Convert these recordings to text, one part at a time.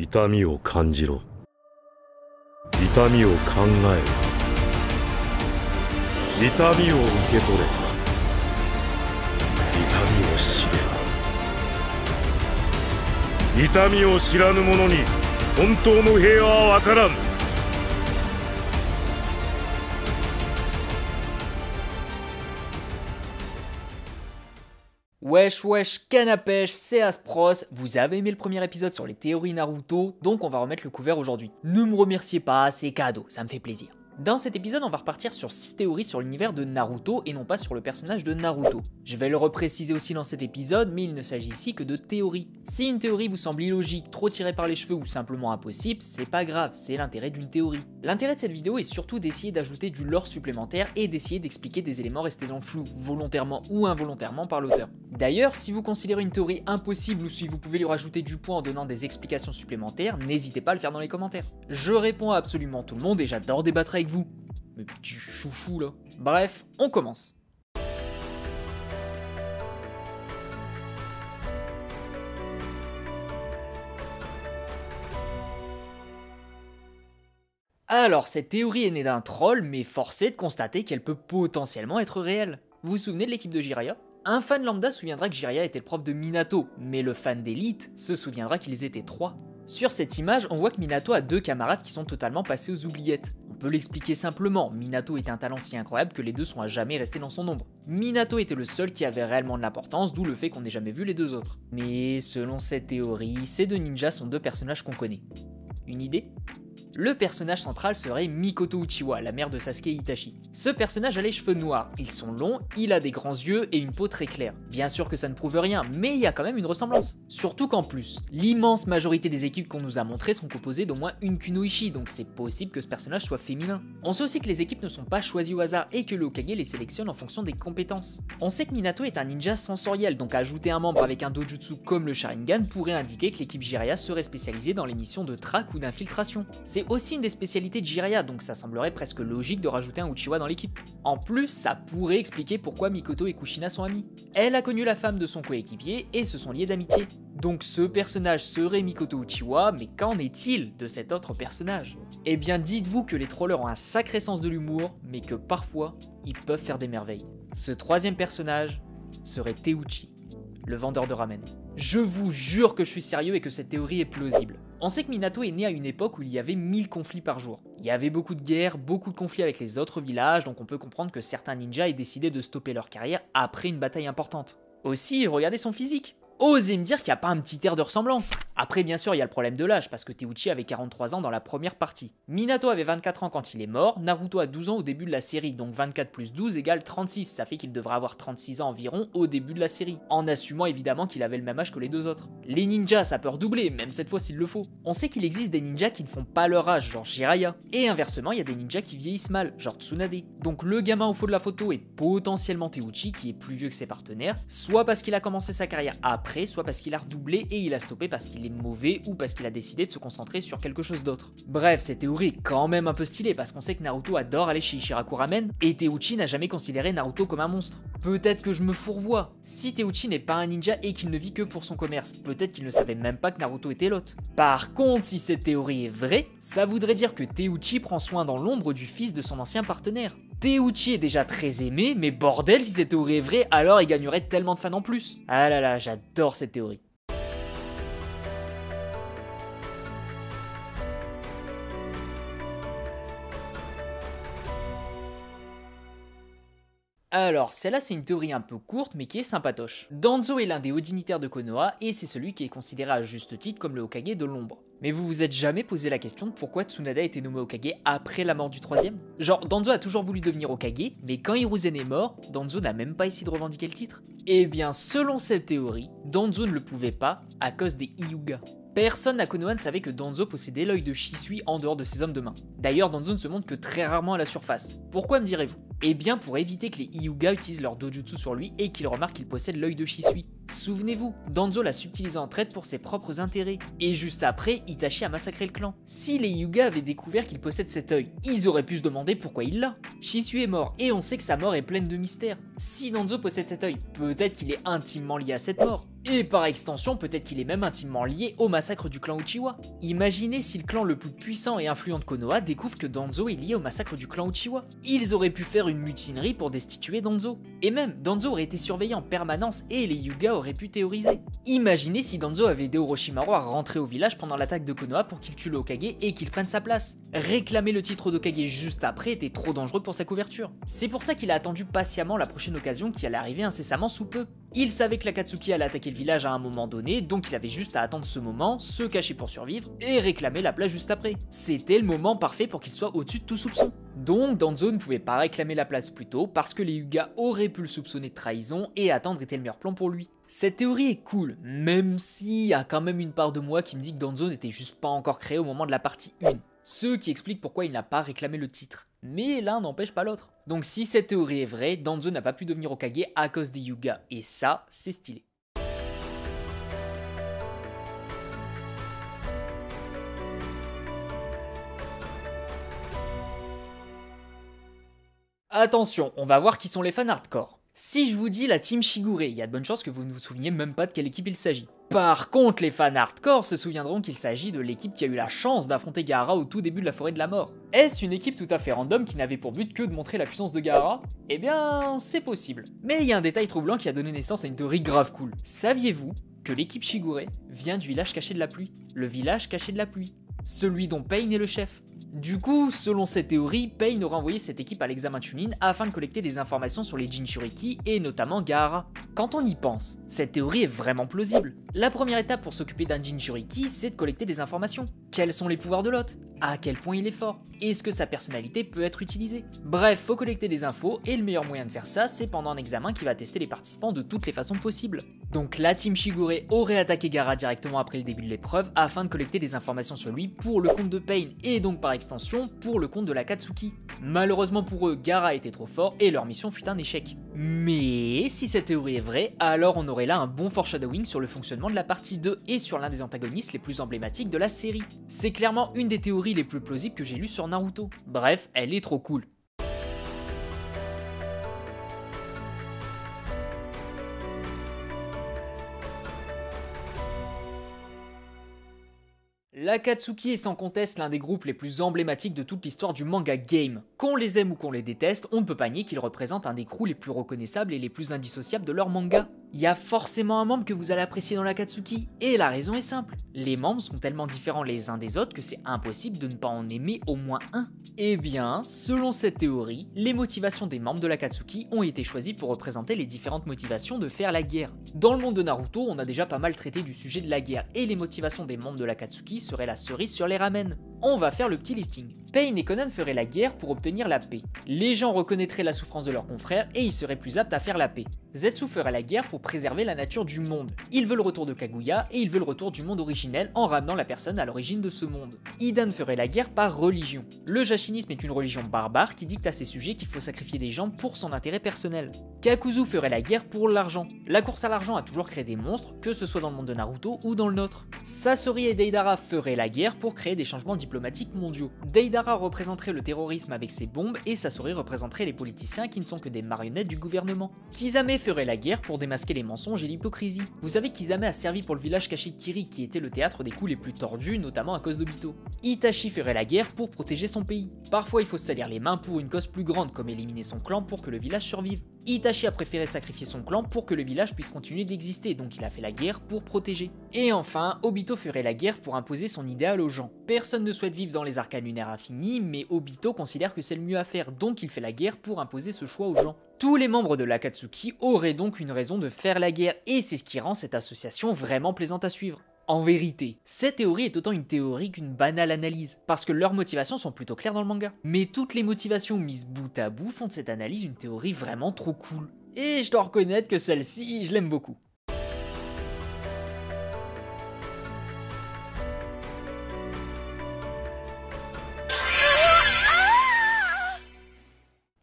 痛みを感じろ。痛みを考えろ。痛みを受け取れ。痛みを知れ。痛みを知らぬ者に本当の平和はわからん。Wesh wesh, canne à pêche, c'est Aspros. Vous avez aimé le premier épisode sur les théories Naruto, donc on va remettre le couvert aujourd'hui. Ne me remerciez pas, c'est cadeau, ça me fait plaisir. Dans cet épisode, on va repartir sur 6 théories sur l'univers de Naruto et non pas sur le personnage de Naruto. Je vais le repréciser aussi dans cet épisode, mais il ne s'agit ici que de théories. Si une théorie vous semble illogique, trop tirée par les cheveux ou simplement impossible, c'est pas grave, c'est l'intérêt d'une théorie. L'intérêt de cette vidéo est surtout d'essayer d'ajouter du lore supplémentaire et d'essayer d'expliquer des éléments restés dans le flou, volontairement ou involontairement par l'auteur. D'ailleurs, si vous considérez une théorie impossible ou si vous pouvez lui rajouter du poids en donnant des explications supplémentaires, n'hésitez pas à le faire dans les commentaires. Je réponds à absolument tout le monde et j'adore débattre avec vous. Mes petits chouchous là. Bref, on commence. Alors, cette théorie est née d'un troll, mais force est de constater qu'elle peut potentiellement être réelle. Vous vous souvenez de l'équipe de Jiraiya ? Un fan lambda se souviendra que Jiraiya était le prof de Minato, mais le fan d'élite se souviendra qu'ils étaient 3. Sur cette image, on voit que Minato a 2 camarades qui sont totalement passés aux oubliettes. On peut l'expliquer simplement, Minato est un talent si incroyable que les deux sont à jamais restés dans son ombre. Minato était le seul qui avait réellement de l'importance, d'où le fait qu'on n'ait jamais vu les 2 autres. Mais selon cette théorie, ces 2 ninjas sont 2 personnages qu'on connaît. Une idée ? Le personnage central serait Mikoto Uchiwa, la mère de Sasuke et Itachi. Ce personnage a les cheveux noirs, ils sont longs, il a des grands yeux et une peau très claire. Bien sûr que ça ne prouve rien, mais il y a quand même une ressemblance. Surtout qu'en plus, l'immense majorité des équipes qu'on nous a montrées sont composées d'au moins une Kunoichi, donc c'est possible que ce personnage soit féminin. On sait aussi que les équipes ne sont pas choisies au hasard et que le Hokage les sélectionne en fonction des compétences. On sait que Minato est un ninja sensoriel, donc ajouter un membre avec un dojutsu comme le Sharingan pourrait indiquer que l'équipe Jiraiya serait spécialisée dans les missions de traque ou d'infiltration. C'est aussi une des spécialités de Jiraiya, donc ça semblerait presque logique de rajouter un Uchiwa dans l'équipe. En plus, ça pourrait expliquer pourquoi Mikoto et Kushina sont amis. Elle a connu la femme de son coéquipier et se sont liés d'amitié. Donc ce personnage serait Mikoto Uchiwa, mais qu'en est-il de cet autre personnage ? Eh bien dites-vous que les trollers ont un sacré sens de l'humour, mais que parfois, ils peuvent faire des merveilles. Ce 3e personnage serait Teuchi, le vendeur de ramen. Je vous jure que je suis sérieux et que cette théorie est plausible. On sait que Minato est né à une époque où il y avait 1000 conflits par jour. Il y avait beaucoup de guerres, beaucoup de conflits avec les autres villages, donc on peut comprendre que certains ninjas aient décidé de stopper leur carrière après une bataille importante. Aussi, regardez son physique. Osez me dire qu'il n'y a pas un petit air de ressemblance. Après, bien sûr, il y a le problème de l'âge, parce que Teuchi avait 43 ans dans la première partie. Minato avait 24 ans quand il est mort, Naruto a 12 ans au début de la série, donc 24 plus 12 égale 36, ça fait qu'il devrait avoir 36 ans environ au début de la série, en assumant évidemment qu'il avait le même âge que les 2 autres. Les ninjas, ça peut redoubler, même cette fois s'il le faut. On sait qu'il existe des ninjas qui ne font pas leur âge, genre Jiraiya, et inversement, il y a des ninjas qui vieillissent mal, genre Tsunade. Donc le gamin au fond de la photo est potentiellement Teuchi, qui est plus vieux que ses partenaires, soit parce qu'il a commencé sa carrière après, soit parce qu'il a redoublé et il a stoppé parce qu'il est mauvais ou parce qu'il a décidé de se concentrer sur quelque chose d'autre. Bref, cette théorie est quand même un peu stylée parce qu'on sait que Naruto adore aller chez Ichiraku Ramen et Teuchi n'a jamais considéré Naruto comme un monstre. Peut-être que je me fourvoie. Si Teuchi n'est pas un ninja et qu'il ne vit que pour son commerce, peut-être qu'il ne savait même pas que Naruto était l'hôte. Par contre, si cette théorie est vraie, ça voudrait dire que Teuchi prend soin dans l'ombre du fils de son ancien partenaire. Teuchi est déjà très aimé, mais bordel, si cette théorie est vraie, alors il gagnerait tellement de fans en plus. Ah là là, j'adore cette théorie. Alors, celle-là c'est une théorie un peu courte mais qui est sympatoche. Danzo est l'un des hauts dignitaires de Konoha et c'est celui qui est considéré à juste titre comme le Hokage de l'ombre. Mais vous vous êtes jamais posé la question de pourquoi Tsunade a été nommé Hokage après la mort du 3e ? Genre, Danzo a toujours voulu devenir Hokage, mais quand Hiruzen est mort, Danzo n'a même pas essayé de revendiquer le titre. Eh bien, selon cette théorie, Danzo ne le pouvait pas à cause des Hyuga. Personne à Konoha ne savait que Danzo possédait l'œil de Shisui en dehors de ses hommes de main. D'ailleurs, Danzo ne se montre que très rarement à la surface. Pourquoi me direz-vous ? Eh bien pour éviter que les Hyuga utilisent leur dojutsu sur lui et qu'ils remarquent qu'il possède l'œil de Shisui. Souvenez-vous, Danzo l'a subtilisé en traite pour ses propres intérêts. Et juste après, Itachi a massacré le clan. Si les Hyuga avaient découvert qu'il possède cet œil, ils auraient pu se demander pourquoi il l'a. Shisui est mort et on sait que sa mort est pleine de mystères. Si Danzo possède cet œil, peut-être qu'il est intimement lié à cette mort. Et par extension, peut-être qu'il est même intimement lié au massacre du clan Uchiwa. Imaginez si le clan le plus puissant et influent de Konoha découvre que Danzo est lié au massacre du clan Uchiwa. Ils auraient pu faire une mutinerie pour destituer Danzo. Et même, Danzo aurait été surveillé en permanence et les Hyuga auraient pu théoriser. Imaginez si Danzo avait aidé Orochimaru à rentrer au village pendant l'attaque de Konoha pour qu'il tue le Hokage et qu'il prenne sa place. Réclamer le titre d'Hokage juste après était trop dangereux pour sa couverture. C'est pour ça qu'il a attendu patiemment la prochaine occasion qui allait arriver incessamment sous peu. Il savait que l'Akatsuki allait attaquer le village à un moment donné, donc il avait juste à attendre ce moment, se cacher pour survivre, et réclamer la place juste après. C'était le moment parfait pour qu'il soit au-dessus de tout soupçon. Donc Danzo ne pouvait pas réclamer la place plus tôt, parce que les Hyuga auraient pu le soupçonner de trahison, et attendre était le meilleur plan pour lui. Cette théorie est cool, même s'il y a quand même une part de moi qui me dit que Danzo n'était juste pas encore créé au moment de la partie 1. Ce qui explique pourquoi il n'a pas réclamé le titre. Mais l'un n'empêche pas l'autre. Donc si cette théorie est vraie, Danzo n'a pas pu devenir Hokage à cause des Hyuga, et ça, c'est stylé. Attention, on va voir qui sont les fans hardcore. Si je vous dis la team Shigure, il y a de bonnes chances que vous ne vous souveniez même pas de quelle équipe il s'agit. Par contre, les fans hardcore se souviendront qu'il s'agit de l'équipe qui a eu la chance d'affronter Gaara au tout début de la forêt de la mort. Est-ce une équipe tout à fait random qui n'avait pour but que de montrer la puissance de Gaara? Eh bien, c'est possible. Mais il y a un détail troublant qui a donné naissance à une théorie grave cool. Saviez-vous que l'équipe Shigure vient du village caché de la pluie? Le village caché de la pluie. Celui dont Pain est le chef. Du coup, selon cette théorie, Pain aurait envoyé cette équipe à l'examen Chunin afin de collecter des informations sur les Jinchuriki et notamment Gaara. Quand on y pense, cette théorie est vraiment plausible. La première étape pour s'occuper d'un Jinchuriki, c'est de collecter des informations. Quels sont les pouvoirs de l'hôte? À quel point il est fort? Est-ce que sa personnalité peut être utilisée? Bref, faut collecter des infos et le meilleur moyen de faire ça, c'est pendant un examen qui va tester les participants de toutes les façons possibles. Donc la team Shigure aurait attaqué Gaara directement après le début de l'épreuve afin de collecter des informations sur lui pour le compte de Pain et donc par extension pour le compte de l'Akatsuki. Malheureusement pour eux, Gaara était trop fort et leur mission fut un échec. Mais si cette théorie est vraie, alors on aurait là un bon foreshadowing sur le fonctionnement de la partie 2 et sur l'un des antagonistes les plus emblématiques de la série. C'est clairement une des théories les plus plausibles que j'ai lues sur Naruto. Bref, elle est trop cool. L'Akatsuki est sans conteste l'un des groupes les plus emblématiques de toute l'histoire du manga game. Qu'on les aime ou qu'on les déteste, on ne peut pas nier qu'ils représentent un des crews les plus reconnaissables et les plus indissociables de leur manga. Il y a forcément un membre que vous allez apprécier dans l'Akatsuki, et la raison est simple. Les membres sont tellement différents les uns des autres que c'est impossible de ne pas en aimer au moins un. Eh bien, selon cette théorie, les motivations des membres de l'Akatsuki ont été choisies pour représenter les différentes motivations de faire la guerre. Dans le monde de Naruto, on a déjà pas mal traité du sujet de la guerre, et les motivations des membres de l'Akatsuki seraient la cerise sur les ramen. On va faire le petit listing. Pain et Conan feraient la guerre pour obtenir la paix. Les gens reconnaîtraient la souffrance de leurs confrères et ils seraient plus aptes à faire la paix. Zetsu ferait la guerre pour préserver la nature du monde. Il veut le retour de Kaguya et il veut le retour du monde originel en ramenant la personne à l'origine de ce monde. Hidan ferait la guerre par religion. Le jashinisme est une religion barbare qui dicte à ses sujets qu'il faut sacrifier des gens pour son intérêt personnel. Kakuzu ferait la guerre pour l'argent. La course à l'argent a toujours créé des monstres, que ce soit dans le monde de Naruto ou dans le nôtre. Sasori et Deidara feraient la guerre pour créer des changements diplomatiques mondiaux. Deidara représenterait le terrorisme avec ses bombes et Sasori représenterait les politiciens qui ne sont que des marionnettes du gouvernement. Kisame ferait la guerre pour démasquer les mensonges et l'hypocrisie. Vous savez, Kisame a servi pour le village caché de Kiri qui était le théâtre des coups les plus tordus, notamment à cause d'Obito. Itachi ferait la guerre pour protéger son pays. Parfois il faut se salir les mains pour une cause plus grande comme éliminer son clan pour que le village survive. Itachi a préféré sacrifier son clan pour que le village puisse continuer d'exister, donc il a fait la guerre pour protéger. Et enfin, Obito ferait la guerre pour imposer son idéal aux gens. Personne ne souhaite vivre dans les arcanes lunaires infinis, mais Obito considère que c'est le mieux à faire, donc il fait la guerre pour imposer ce choix aux gens. Tous les membres de l'Akatsuki auraient donc une raison de faire la guerre, et c'est ce qui rend cette association vraiment plaisante à suivre. En vérité, cette théorie est autant une théorie qu'une banale analyse, parce que leurs motivations sont plutôt claires dans le manga. Mais toutes les motivations mises bout à bout font de cette analyse une théorie vraiment trop cool. Et je dois reconnaître que celle-ci, je l'aime beaucoup.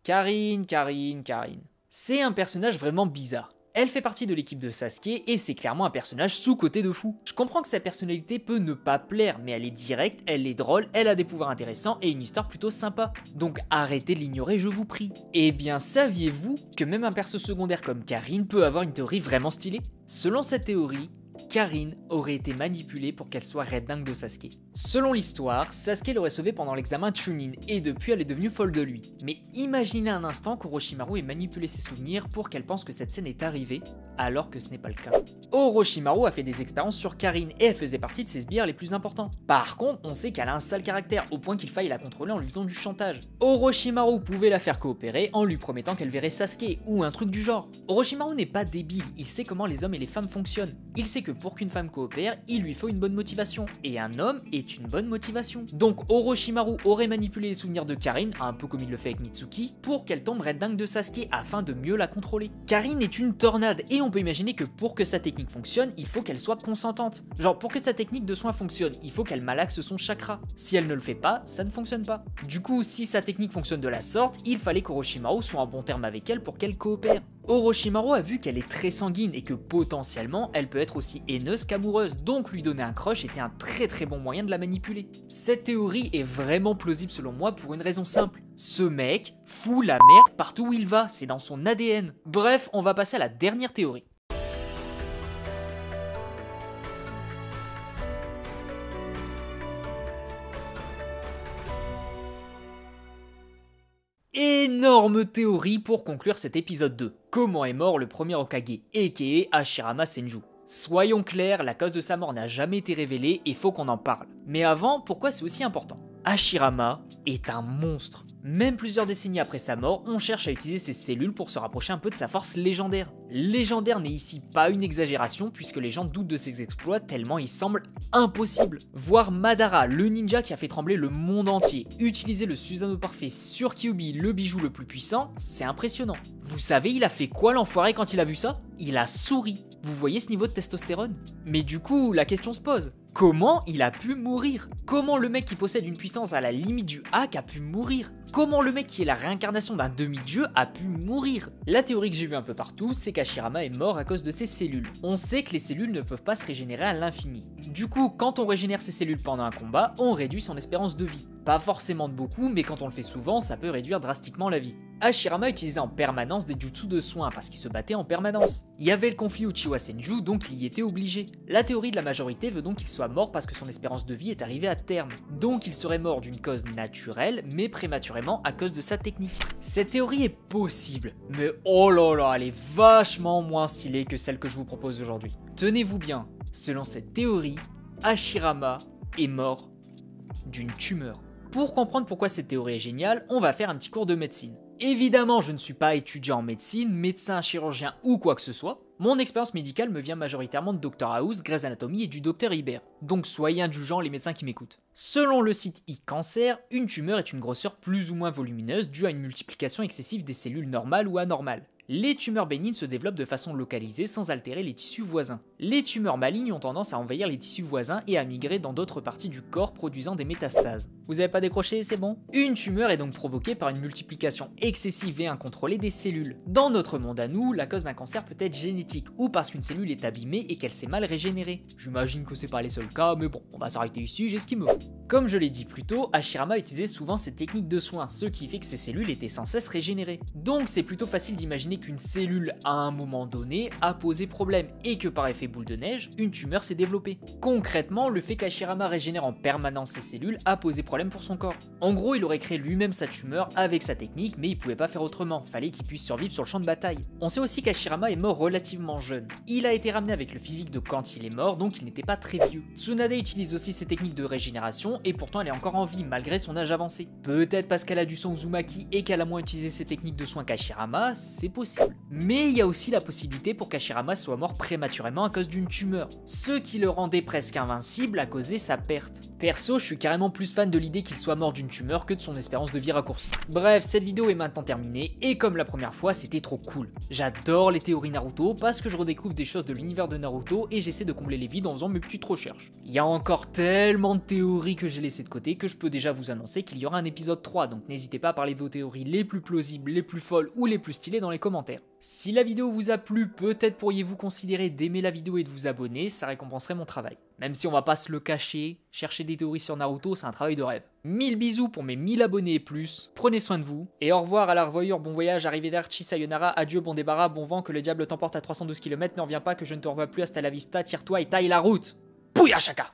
Karine. C'est un personnage vraiment bizarre. Elle fait partie de l'équipe de Sasuke et c'est clairement un personnage sous-coté de fou. Je comprends que sa personnalité peut ne pas plaire, mais elle est directe, elle est drôle, elle a des pouvoirs intéressants et une histoire plutôt sympa. Donc arrêtez de l'ignorer, je vous prie. Eh bien, saviez-vous que même un perso secondaire comme Karine peut avoir une théorie vraiment stylée? Selon cette théorie, Karin aurait été manipulée pour qu'elle soit Red Dingue de Sasuke. Selon l'histoire, Sasuke l'aurait sauvée pendant l'examen Chunin et depuis elle est devenue folle de lui. Mais imaginez un instant qu'Orochimaru ait manipulé ses souvenirs pour qu'elle pense que cette scène est arrivée, alors que ce n'est pas le cas. Orochimaru a fait des expériences sur Karin et elle faisait partie de ses sbires les plus importants. Par contre, on sait qu'elle a un sale caractère au point qu'il faille la contrôler en lui faisant du chantage. Orochimaru pouvait la faire coopérer en lui promettant qu'elle verrait Sasuke ou un truc du genre. Orochimaru n'est pas débile, il sait comment les hommes et les femmes fonctionnent. Il sait que pour qu'une femme coopère, il lui faut une bonne motivation. Et un homme est une bonne motivation. Donc Orochimaru aurait manipulé les souvenirs de Karin, un peu comme il le fait avec Mitsuki, pour qu'elle tombe Red Dingue de Sasuke afin de mieux la contrôler. Karin est une tornade et on peut imaginer que pour que sa technique fonctionne, il faut qu'elle soit consentante. Genre pour que sa technique de soin fonctionne, il faut qu'elle malaxe son chakra. Si elle ne le fait pas, ça ne fonctionne pas. Du coup, si sa technique fonctionne de la sorte, il fallait qu'Orochimaru soit en bon terme avec elle pour qu'elle coopère. Orochimaru a vu qu'elle est très sanguine et que potentiellement elle peut être aussi haineuse qu'amoureuse, donc lui donner un crush était un très bon moyen de la manipuler. Cette théorie est vraiment plausible selon moi pour une raison simple. Ce mec fout la merde partout où il va, c'est dans son ADN. Bref, on va passer à la dernière théorie. Énorme théorie pour conclure cet épisode 2. Comment est mort le premier Hokage, aka Hashirama Senju? Soyons clairs, la cause de sa mort n'a jamais été révélée et faut qu'on en parle. Mais avant, pourquoi c'est aussi important? Hashirama est un monstre. Même plusieurs décennies après sa mort, on cherche à utiliser ses cellules pour se rapprocher un peu de sa force légendaire. Légendaire n'est ici pas une exagération puisque les gens doutent de ses exploits tellement il semble impossible. Voir Madara, le ninja qui a fait trembler le monde entier, utiliser le Susanoo parfait sur Kyuubi, le bijou le plus puissant, c'est impressionnant. Vous savez, il a fait quoi l'enfoiré quand il a vu ça? Il a souri. Vous voyez ce niveau de testostérone? Mais du coup, la question se pose. Comment il a pu mourir? Comment le mec qui possède une puissance à la limite du hack a pu mourir? Comment le mec qui est la réincarnation d'un demi-dieu a pu mourir? La théorie que j'ai vue un peu partout, c'est qu'Hashirama est mort à cause de ses cellules. On sait que les cellules ne peuvent pas se régénérer à l'infini. Du coup, quand on régénère ses cellules pendant un combat, on réduit son espérance de vie. Pas forcément de beaucoup, mais quand on le fait souvent, ça peut réduire drastiquement la vie. Hashirama utilisait en permanence des jutsu de soins parce qu'il se battait en permanence. Il y avait le conflit Uchiwa Senju, donc il y était obligé. La théorie de la majorité veut donc qu'il soit mort parce que son espérance de vie est arrivée à terme. Donc il serait mort d'une cause naturelle, mais prématurément à cause de sa technique. Cette théorie est possible, mais oh là là, elle est vachement moins stylée que celle que je vous propose aujourd'hui. Tenez-vous bien, selon cette théorie, Hashirama est mort d'une tumeur. Pour comprendre pourquoi cette théorie est géniale, on va faire un petit cours de médecine. Évidemment, je ne suis pas étudiant en médecine, médecin, chirurgien ou quoi que ce soit. Mon expérience médicale me vient majoritairement de Dr House, Grey's Anatomy et du Dr Ibert. Donc soyez indulgents les médecins qui m'écoutent. Selon le site e-cancer, une tumeur est une grosseur plus ou moins volumineuse due à une multiplication excessive des cellules normales ou anormales. Les tumeurs bénignes se développent de façon localisée sans altérer les tissus voisins. Les tumeurs malignes ont tendance à envahir les tissus voisins et à migrer dans d'autres parties du corps produisant des métastases. Vous avez pas décroché, c'est bon? Une tumeur est donc provoquée par une multiplication excessive et incontrôlée des cellules. Dans notre monde à nous, la cause d'un cancer peut être génétique ou parce qu'une cellule est abîmée et qu'elle s'est mal régénérée. J'imagine que c'est pas les seuls cas, mais bon, on va s'arrêter ici, j'ai ce qu'il me faut. Comme je l'ai dit plus tôt, Hashirama utilisait souvent cette technique de soin, ce qui fait que ses cellules étaient sans cesse régénérées. Donc c'est plutôt facile d'imaginer qu'une cellule à un moment donné a posé problème et que par effet boule de neige, une tumeur s'est développée. Concrètement, le fait qu'Hashirama régénère en permanence ses cellules a posé problème pour son corps. En gros, il aurait créé lui-même sa tumeur avec sa technique, mais il pouvait pas faire autrement, fallait qu'il puisse survivre sur le champ de bataille. On sait aussi qu'Hashirama est mort relativement jeune. Il a été ramené avec le physique de quand il est mort, donc il n'était pas très vieux. Tsunade utilise aussi ses techniques de régénération et pourtant elle est encore en vie malgré son âge avancé. Peut-être parce qu'elle a du sang Uzumaki et qu'elle a moins utilisé ses techniques de soins qu'Hashirama, c'est possible. Mais il y a aussi la possibilité pour qu'Hashirama soit mort prématurément à cause d'une tumeur. Ce qui le rendait presque invincible a causé sa perte. Perso, je suis carrément plus fan de l'idée qu'il soit mort d'une tumeur que de son espérance de vie raccourcie. Bref, cette vidéo est maintenant terminée et comme la première fois, c'était trop cool. J'adore les théories Naruto parce que je redécouvre des choses de l'univers de Naruto et j'essaie de combler les vides en faisant mes petites recherches. Il y a encore tellement de théories que j'ai laissées de côté que je peux déjà vous annoncer qu'il y aura un épisode 3, donc n'hésitez pas à parler de vos théories les plus plausibles, les plus folles ou les plus stylées dans les commentaires. Si la vidéo vous a plu, peut-être pourriez-vous considérer d'aimer la vidéo et de vous abonner, ça récompenserait mon travail. Même si on va pas se le cacher, chercher des théories sur Naruto, c'est un travail de rêve. 1000 bisous pour mes 1000 abonnés et plus, prenez soin de vous, et au revoir, à la revoyure, bon voyage, arrivederci, sayonara, adieu, bon débarras, bon vent, que le diable t'emporte à 312 km, ne reviens pas, que je ne te revois plus, hasta la vista, tire-toi et taille la route. Pouya chaka.